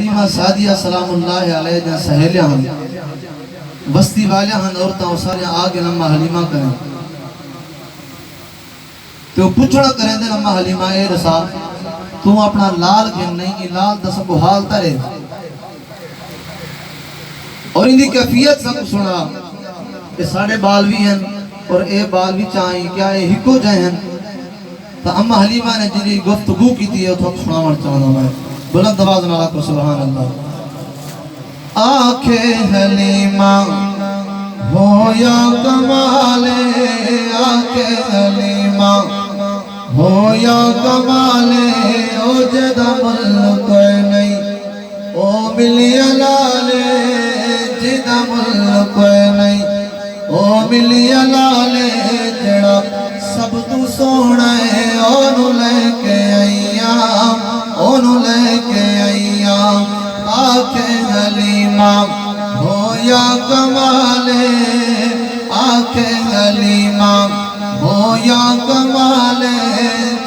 حلیمہ سعدیہ سلام اللہ علیہ جہاں سہیلیاں ہم بستی والیاں ہم عورتاں اور سارے آگے نمہ حلیمہ کریں تو پچھڑا کریں دے نمہ حلیمہ اے رسا تو اپنا لال گھن نہیں لال دا سب کو حال ترے اور اندھی کیفیت سب سنا کہ ساڑھے بال بھی ہیں اور اے بال بھی چاہیں کیا اے ہکو جائیں ہیں تو امہ حلیمہ نے جنہی گفتگو کی تھی تو سنا مر چاہنا میں بلند آواز نہ کو سبحان اللہ آنکھیں حلیمہ ہو یا کمالے آنکھیں حلیمہ ہو یا کمالے او جدہ ملک نہیں او ملی علالے جدہ ملک نہیں او ملی علالے جڑا سب تو سونا ہے اونو لے کے ایام اونو لے کے ایام آنکھیں حلیمہ ہو یا کمالے آنکھیں حلیمہ ہو یا کمالے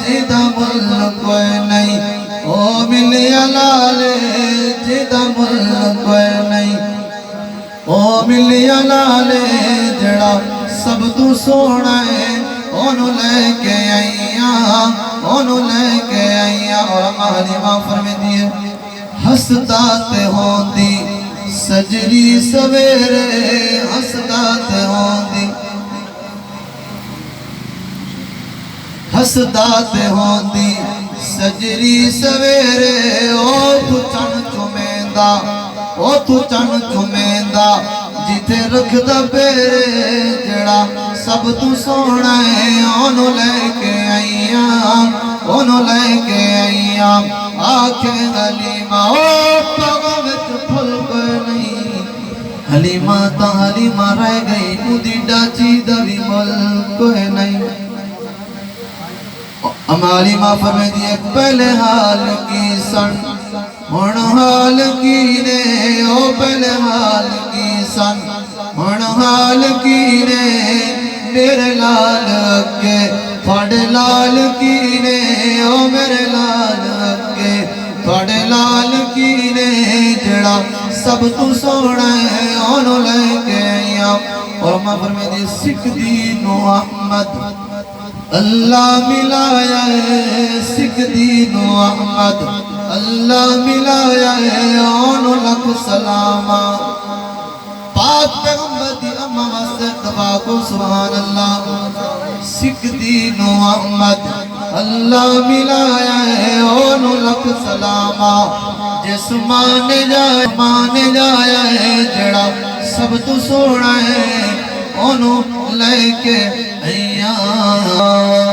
جدہ ملک نہیں او ملی علالے جدہ ملک نہیں او ملی علالے جڑا سب تو سونا ہے اونو لے کے آئیاں اونو لے کے آئیاں اور حلیمہ فرمے دیئے ہستا تے ہوندی سجری سویرے ہستا تے ہوندی ہستا تے ہوندی سجری سویرے او تو چن چمیندہ او تو چن چمیندہ جیتے رکھ دا پیرے جڑا سب تو سونا ہے اونو لے کے آئیاں اونو لے کے آئیاں آنکھیں حلیمہ او پاگا وچ پھل کوئی نہیں حلیمہ تا حلیمہ رہ گئی مودی ڈاچی دوی ملک کوئی نہیں ہماری ماں فرمے دیئے پہلے حال کی سن ہن حال کی نے او پہلے حال کی سن ہن حال کی نے میرے لال اگے تھوڑے لال کی نے او میرے لال اگے تھوڑے لال کی نے جڑا سب تو سونا ہے اونو لے کے آئیاں اور ماں فرمے دیئے سکھ دین و احمد اللہ ملایا ہے سکھ دین و احمد اللہ ملایا ہے اونو لکھ سلامہ پاک پیغمبر دی امہ واسطے دعا کو سبحان اللہ سکھ دین و احمد اللہ ملایا ہے اونو لکھ سلامہ جس مانے جایا ہے جڑا سب تو سونا ہے اونو لے کے ایام